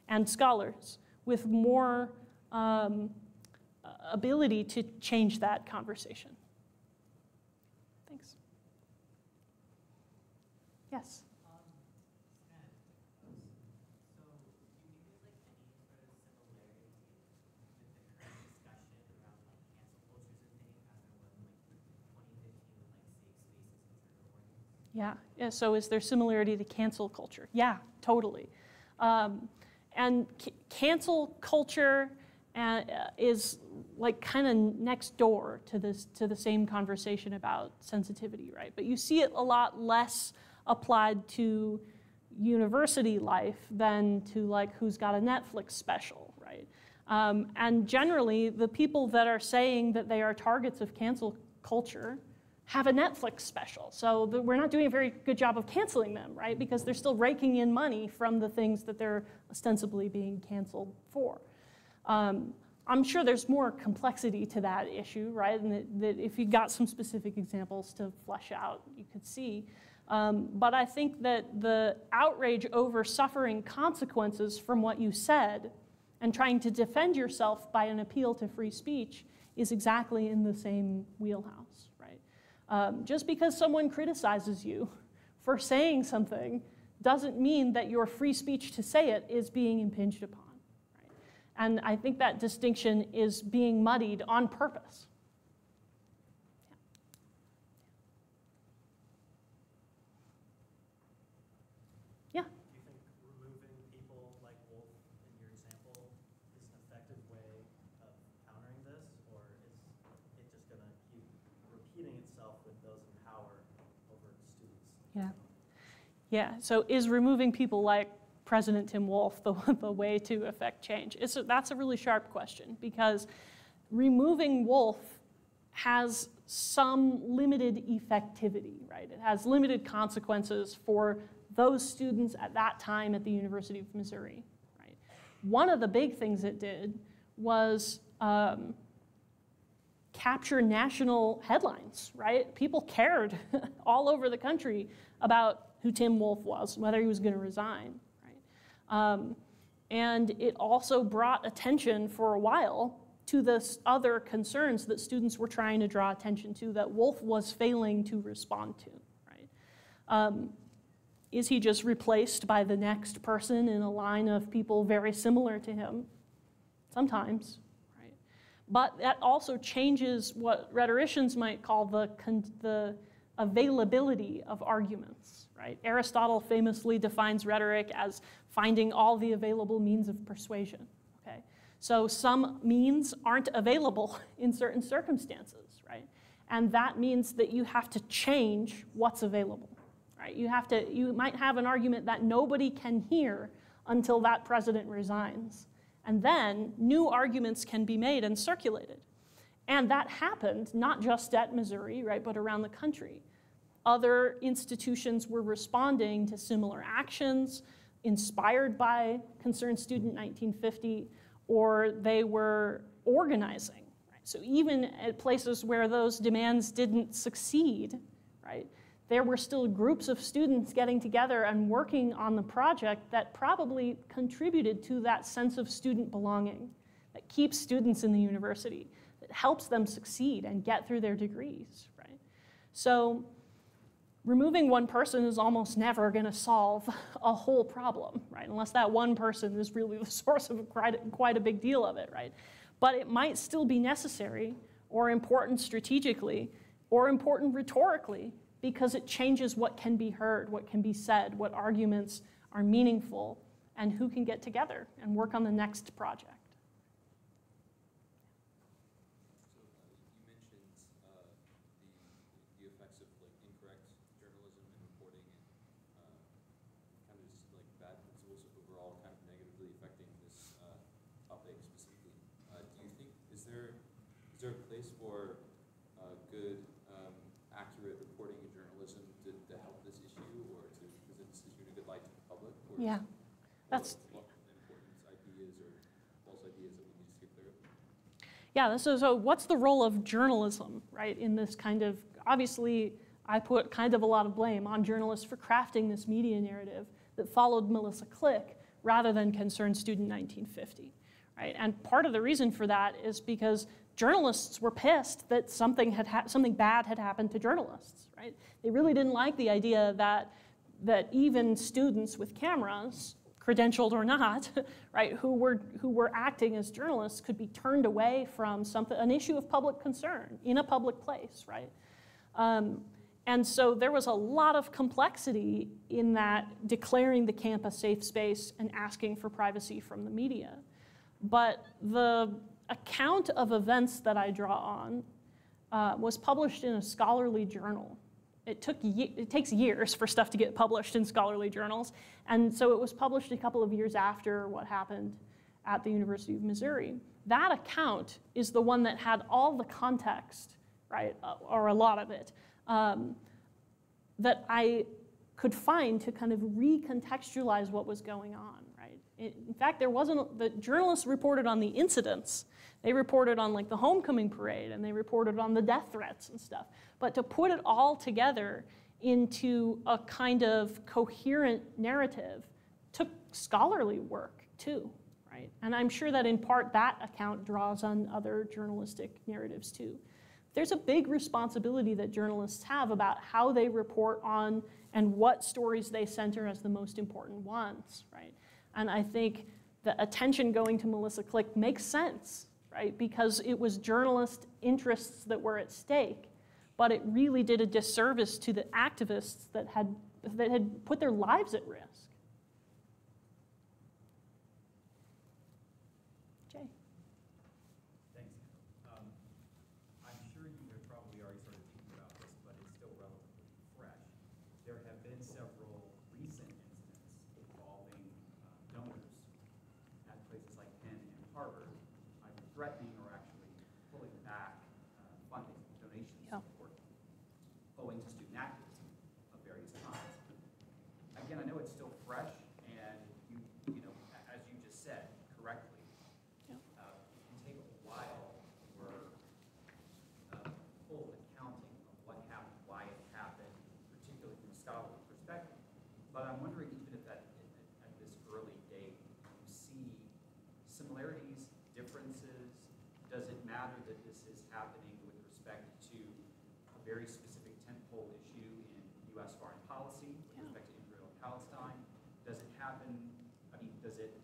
and scholars with more ability to change that conversation. Thanks. Yes? Yeah, so is there similarity to cancel culture? Yeah, totally. And cancel culture is like kind of next door to the same conversation about sensitivity, right? But you see it a lot less applied to university life than to like who's got a Netflix special, right? And generally, the people that are saying that they are targets of cancel culture have a Netflix special. So we're not doing a very good job of canceling them, right? Because they're still raking in money from the things that they're ostensibly being canceled for. I'm sure there's more complexity to that issue, right? And that if you got some specific examples to flesh out, you could see. But I think that the outrage over suffering consequences from what you said and trying to defend yourself by an appeal to free speech is exactly in the same wheelhouse. Just because someone criticizes you for saying something doesn't mean that your free speech to say it is being impinged upon. Right? And I think that distinction is being muddied on purpose. Yeah? Do you think removing people like Wolf in your example is an effective way of countering this, or is it just going to keep repeating itself with those in power over students? Yeah. Yeah, so is removing people like President Tim Wolf the way to affect change? That's a really sharp question, because removing Wolf has some limited effectivity, right? It has limited consequences for those students at that time at the University of Missouri, right? One of the big things it did was capture national headlines, right? People cared all over the country about who Tim Wolf was, whether he was going to resign, right? And it also brought attention for a while to the other concerns that students were trying to draw attention to that Wolf was failing to respond to, right? Is he just replaced by the next person in a line of people very similar to him? Sometimes. But that also changes what rhetoricians might call the availability of arguments, right? Aristotle famously defines rhetoric as finding all the available means of persuasion, okay? So some means aren't available in certain circumstances, right? And that means that you have to change what's available, right? You might have an argument that nobody can hear until that president resigns. And then new arguments can be made and circulated. And that happened not just at Missouri, right, but around the country. Other institutions were responding to similar actions inspired by Concerned Student 1950, or they were organizing. Right? So even at places where those demands didn't succeed, right, there were still groups of students getting together and working on the project that probably contributed to that sense of student belonging that keeps students in the university, that helps them succeed and get through their degrees, right? So removing one person is almost never going to solve a whole problem, right? Unless that one person is really the source of quite a big deal of it, right? But it might still be necessary or important strategically or important rhetorically because it changes what can be heard, what can be said, what arguments are meaningful, and who can get together and work on the next project. The effects of incorrect journalism and reporting and kind of just bad principles overall kind of negatively affecting this topic specifically. Do you think is there a place for good, accurate reporting and journalism to help this issue, or to present this issue in a good light to the public? Or Yeah, that's what important ideas or false ideas that we need to get clear of? Yeah, so what's the role of journalism, right, in this kind of, obviously, I put kind of a lot of blame on journalists for crafting this media narrative that followed Melissa Click rather than Concerned Student 1950, right? And part of the reason for that is because journalists were pissed that something bad had happened to journalists, right? They really didn't like the idea that even students with cameras, credentialed or not, right, who were acting as journalists could be turned away from an issue of public concern in a public place, right? And so there was a lot of complexity in that declaring the camp a safe space and asking for privacy from the media. But the account of events that I draw on was published in a scholarly journal. It takes years for stuff to get published in scholarly journals, and so it was published a couple of years after what happened at the University of Missouri. That account is the one that had all the context, right, or a lot of it, that I could find to kind of recontextualize what was going on, right? In fact, the journalists reported on the incidents. They reported on the homecoming parade, and they reported on the death threats and stuff. But to put it all together into a kind of coherent narrative took scholarly work too, right? And I'm sure that in part that account draws on other journalistic narratives too. There's a big responsibility that journalists have about how they report on and what stories they center as the most important ones, right? And I think the attention going to Melissa Click makes sense, right? Because it was journalist interests that were at stake, but it really did a disservice to the activists that had put their lives at risk. Jay. Thanks. I'm sure you have probably already started thinking about this, but it's still relatively fresh. There have been several recent incidents involving donors at places like Penn and Harvard, either threatening or actually pulling back funding, donations, support, owing to student activism of various kinds. Again, I know it's still fresh, and you know, as you just said correctly, it can take a while for full accounting of what happened, why it happened, particularly from a scholarly perspective. But I'm wondering, even if at this early date, you see similarities, differences. Does it matter that this is happening with respect to a very specific tentpole issue in U.S. foreign policy with respect to Israel and Palestine? Does it happen? I mean, does it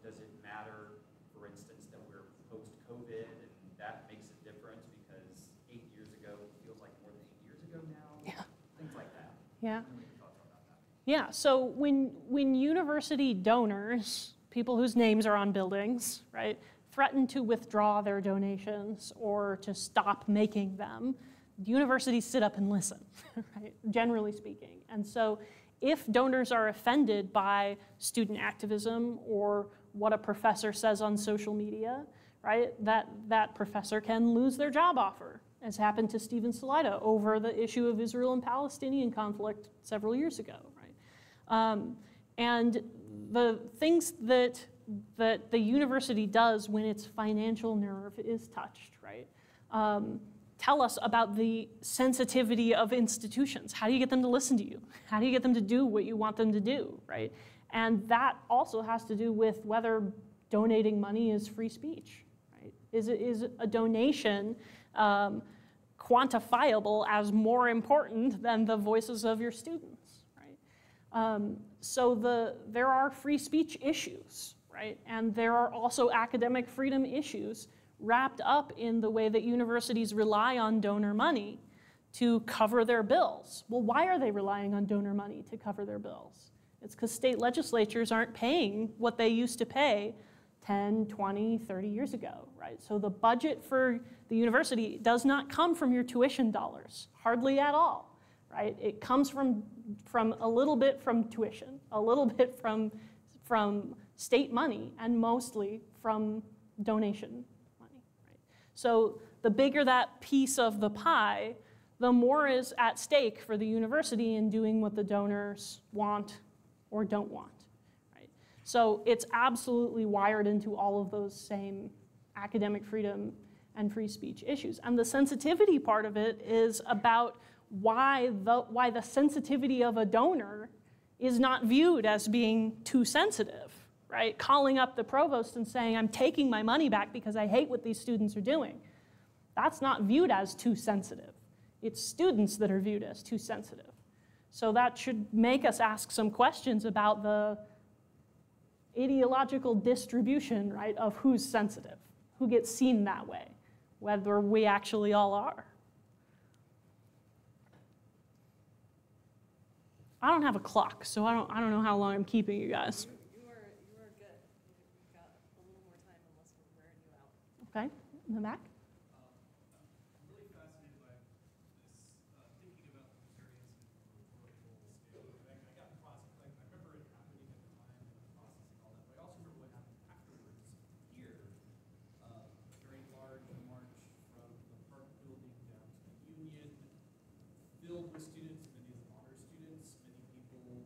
matter, for instance, that we're post-COVID and that makes a difference because 8 years ago feels like more than 8 years ago now? Yeah. Things like that. Yeah. What are your thoughts about that? Yeah, so when university donors, people whose names are on buildings, right, threaten to withdraw their donations or to stop making them, universities sit up and listen, right? Generally speaking. And so if donors are offended by student activism or what a professor says on social media, right, that professor can lose their job offer, as happened to Steven Salida over the issue of Israel and Palestinian conflict several years ago, right? And the things that the university does when its financial nerve is touched, right? Tell us about the sensitivity of institutions. How do you get them to listen to you? How do you get them to do what you want them to do, right? And that also has to do with whether donating money is free speech, right? Is a donation quantifiable as more important than the voices of your students, right? So there are free speech issues, right? And there are also academic freedom issues wrapped up in the way that universities rely on donor money to cover their bills. Well, why are they relying on donor money to cover their bills? It's because state legislatures aren't paying what they used to pay 10, 20, 30 years ago, right? So the budget for the university does not come from your tuition dollars, hardly at all, right? It comes from a little bit from tuition, a little bit from state money, and mostly from donation money, right? So the bigger that piece of the pie, the more is at stake for the university in doing what the donors want or don't want, right? So it's absolutely wired into all of those same academic freedom and free speech issues. And the sensitivity part of it is about why the sensitivity of a donor is not viewed as being too sensitive, right? Calling up the provost and saying, I'm taking my money back because I hate what these students are doing. That's not viewed as too sensitive. It's students that are viewed as too sensitive. So that should make us ask some questions about the ideological distribution, right, of who's sensitive, who gets seen that way, whether we actually all are. I don't have a clock, so I don't know how long I'm keeping you guys. You are good. We've got a little more time unless we're wearing you out. Okay, in the back. I'm really fascinated by this thinking about the variance in rhetorical scale. I got the process. I remember it happening at the time and the process and all that. But I also remember what happened afterwards here. A very large march from the Park building down to the Union, filled with students, many of them honor students, many people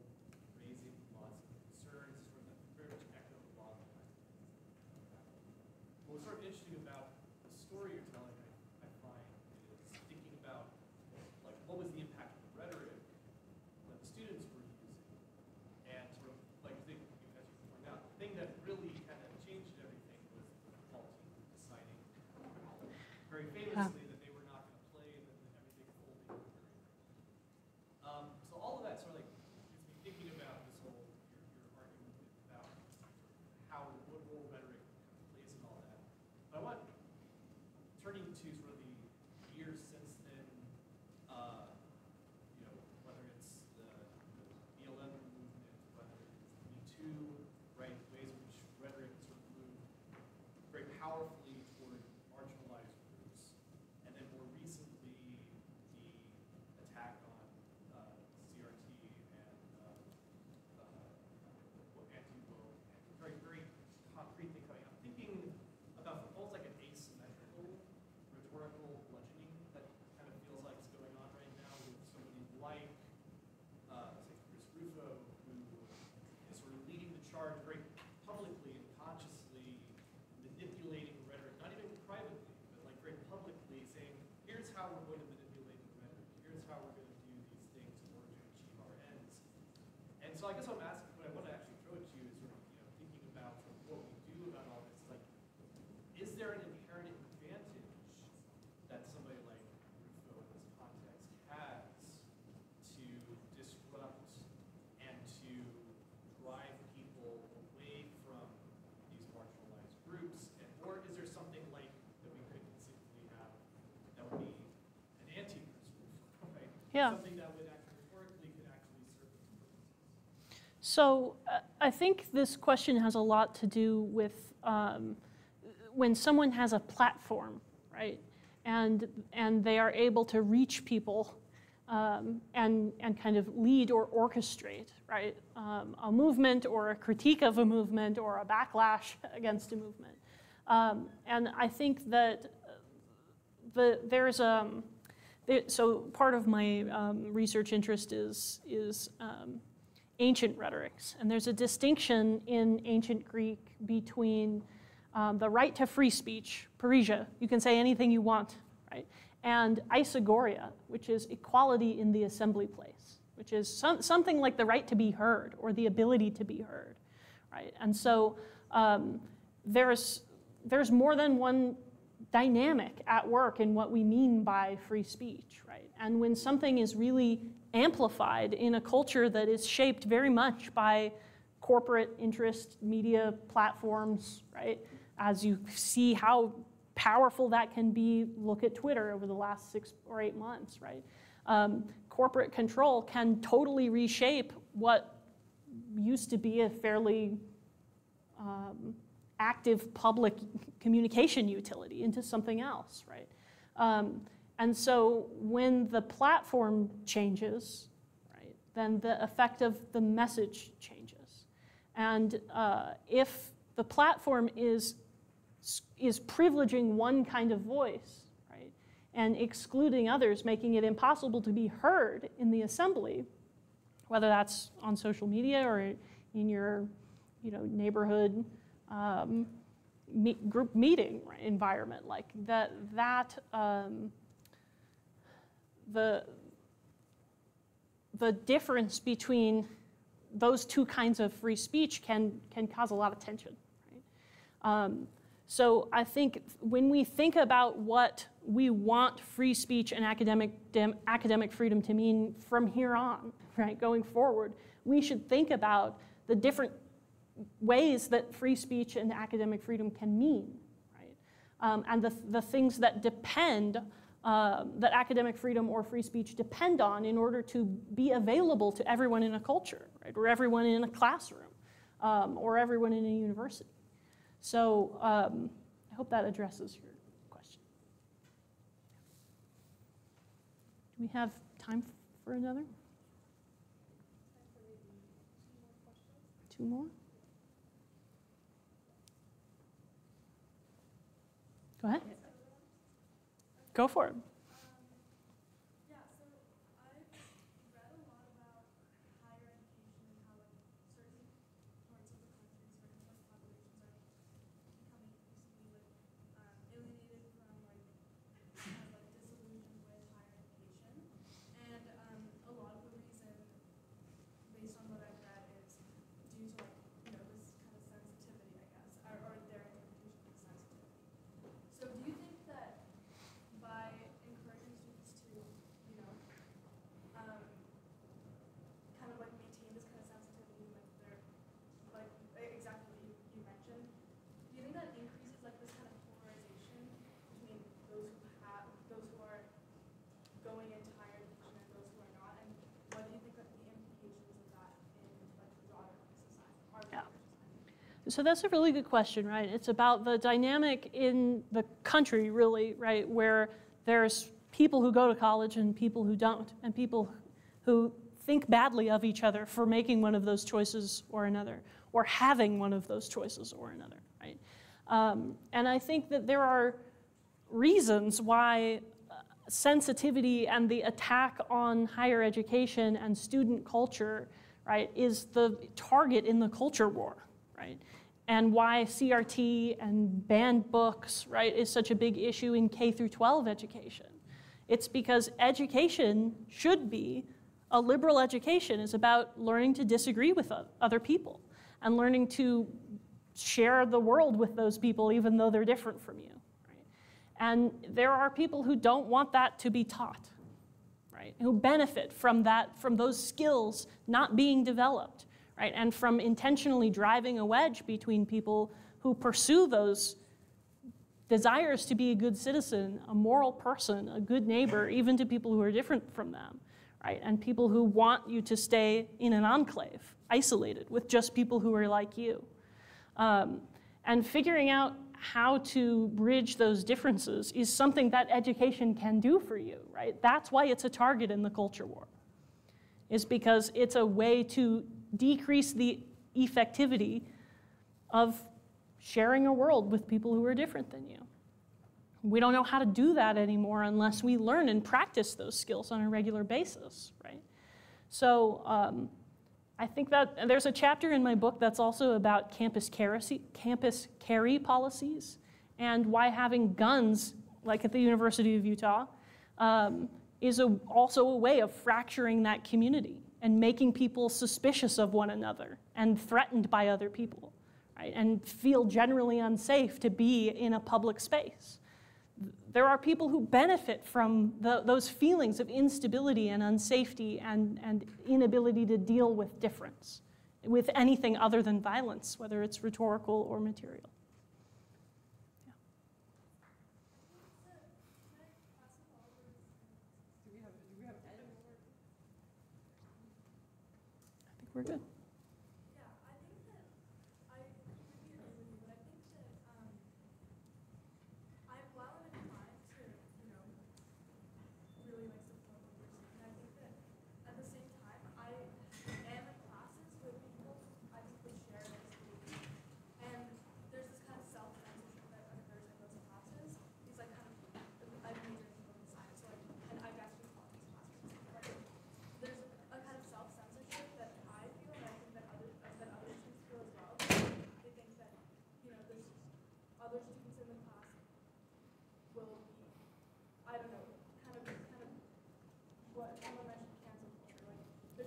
raising lots of concerns, sort of that very much echoed a lot of the what was sort of interesting about the story you're telling, I find, is thinking about like what was the impact of the rhetoric that the students were using, and sort of like as you point out, the thing that really kind of changed everything was the football team deciding very famously that they were not going to play and that everything folded. So all of that sort of like gets me thinking about this whole your argument about how what role rhetoric plays in all that. But I want turning to sort of the years since then, you know, whether it's the BLM movement, whether it's Me Too, right, ways in which rhetoric sort of moved very powerfully toward marginalized groups, and then more recently the attack on CRT and anti-woke, and very, very concrete thing coming. I'm thinking about almost like an asymmetrical rhetorical bludgeoning that kind of feels like it's going on right now with somebody like, say, Chris Rufo, who is sort of leading the charge very publicly and consciously manipulating rhetoric, not even privately, but like very publicly saying, here's how we're going to manipulate the rhetoric, here's how we're going to do these things in order to achieve our ends. And so I guess what I'm asking, what I want to actually throw at you is sort of, you know, thinking about sort of what we do about all this. Like, is there an inherent advantage that somebody like Rufo in this context has to disrupt and to drive people away from these marginalized groups? And, or is there something like that we could conceivably have that would be an anti-Chris Rufo, right? Yeah. Something that would actually rhetorically could actually serve its purposes. So I think this question has a lot to do with when someone has a platform, right, and they are able to reach people and kind of lead or orchestrate, right, a movement or a critique of a movement or a backlash against a movement. And I think that so part of my research interest is ancient rhetorics. And there's a distinction in ancient Greek between the right to free speech, parrhesia, you can say anything you want, right? And isagoria, which is equality in the assembly place, which is something like the right to be heard or the ability to be heard, right? And so there's more than one dynamic at work in what we mean by free speech, right? And when something is really amplified in a culture that is shaped very much by corporate interest, media platforms, right? As you see how powerful that can be, look at Twitter over the last 6 or 8 months, right? Corporate control can totally reshape what used to be a fairly active public communication utility into something else, right? And so when the platform changes, right, then the effect of the message changes. And if the platform is privileging one kind of voice, right, and excluding others, making it impossible to be heard in the assembly, whether that's on social media or in your, neighborhood group meeting environment, like that, the difference between those two kinds of free speech can cause a lot of tension, right? So I think when we think about what we want free speech and academic freedom to mean from here on, right, going forward, we should think about the different ways that free speech and academic freedom can mean, right? And the things that depend, that academic freedom or free speech depend on in order to be available to everyone in a culture, right? Or everyone in a classroom, or everyone in a university. So I hope that addresses your question. Do we have time for another? 2 more? Go ahead. Go for it. Yeah, so I've read a lot about higher education and how certain parts of the country, certain populations are becoming increasingly alienated from disillusioned with higher education. And a lot of the reason, based on what I've read, is due to this kind of sensitivity, I guess, or their interpretation of sensitivity. So do you think that by encouraging students to, kind of maintain this kind of sensitivity, exactly what you mentioned, do you think that increases this kind of polarization between those who are going into higher education and those who are not? And what do you think that the implications of that in the broader society are? So that's a really good question, right? It's about the dynamic in the country, really, right, where there's people who go to college and people who don't, and people who think badly of each other for making one of those choices or another, or having one of those choices or another, right? And I think that there are reasons why sensitivity and the attack on higher education and student culture, right, is the target in the culture war, right? And why CRT and banned books, right, is such a big issue in K through 12 education. It's because education should be, a liberal education is about learning to disagree with other people and learning to share the world with those people even though they're different from you, right? And there are people who don't want that to be taught, right? Who benefit from that, from those skills not being developed, right? And from intentionally driving a wedge between people who pursue those desires to be a good citizen, a moral person, a good neighbor, even to people who are different from them, right? And people who want you to stay in an enclave, isolated, with just people who are like you. And figuring out how to bridge those differences is something that education can do for you, right? That's why it's a target in the culture war, is because it's a way to decrease the effectivity of sharing a world with people who are different than you. We don't know how to do that anymore unless we learn and practice those skills on a regular basis, right? So I think that there's a chapter in my book that's also about campus carry policies and why having guns, like at the University of Utah, is also a way of fracturing that community and making people suspicious of one another and threatened by other people, right? And feel generally unsafe to be in a public space. There are people who benefit from those feelings of instability and unsafety and inability to deal with difference, with anything other than violence, whether it's rhetorical or material. Yeah. I think we're good.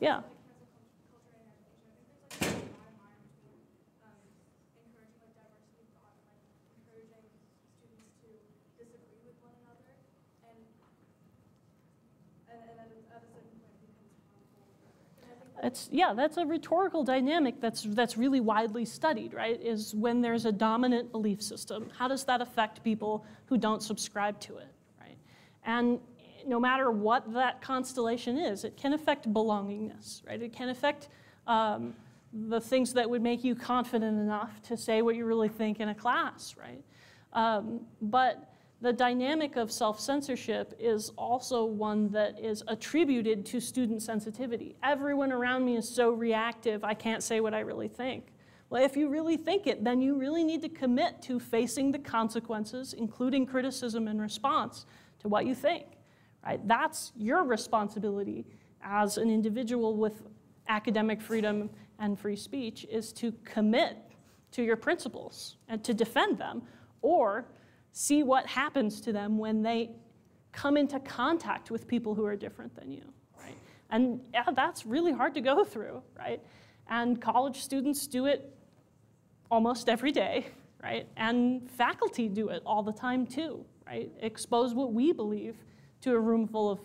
Yeah. That's a rhetorical dynamic that's really widely studied, right? Is when there's a dominant belief system, how does that affect people who don't subscribe to it, right? And no matter what that constellation is, it can affect belongingness, right? It can affect the things that would make you confident enough to say what you really think in a class, right? But the dynamic of self-censorship is also one that is attributed to student sensitivity. Everyone around me is so reactive, I can't say what I really think. Well, if you really think it, then you really need to commit to facing the consequences, including criticism and response to what you think. Right? That's your responsibility as an individual with academic freedom and free speech, is to commit to your principles and to defend them, or see what happens to them when they come into contact with people who are different than you. Right? And yeah, that's really hard to go through, right? And college students do it almost every day, right? And faculty do it all the time too, right? Expose what we believe to a room full of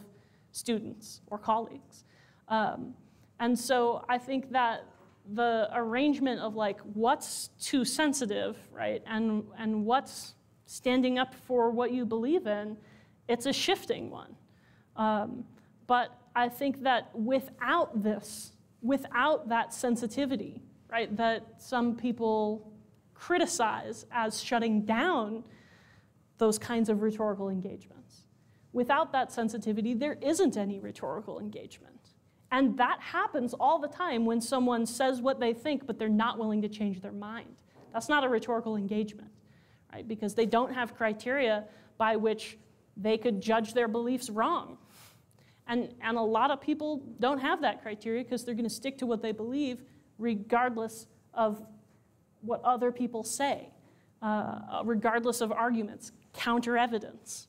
students or colleagues. And so I think that the arrangement of like what's too sensitive, right, and what's standing up for what you believe in, it's a shifting one. But I think that without that sensitivity, right, that some people criticize as shutting down those kinds of rhetorical engagements, without that sensitivity, there isn't any rhetorical engagement. And that happens all the time when someone says what they think, but they're not willing to change their mind. That's not a rhetorical engagement, right? Because they don't have criteria by which they could judge their beliefs wrong. And a lot of people don't have that criteria because they're going to stick to what they believe regardless of what other people say, regardless of arguments, counter evidence.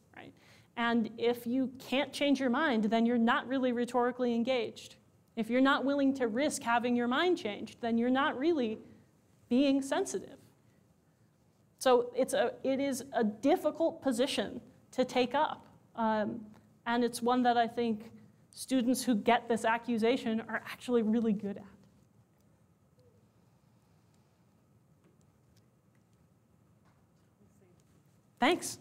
And if you can't change your mind, then you're not really rhetorically engaged. If you're not willing to risk having your mind changed, then you're not really being sensitive. So it is a difficult position to take up. And it's one that I think students who get this accusation are actually really good at. Thanks.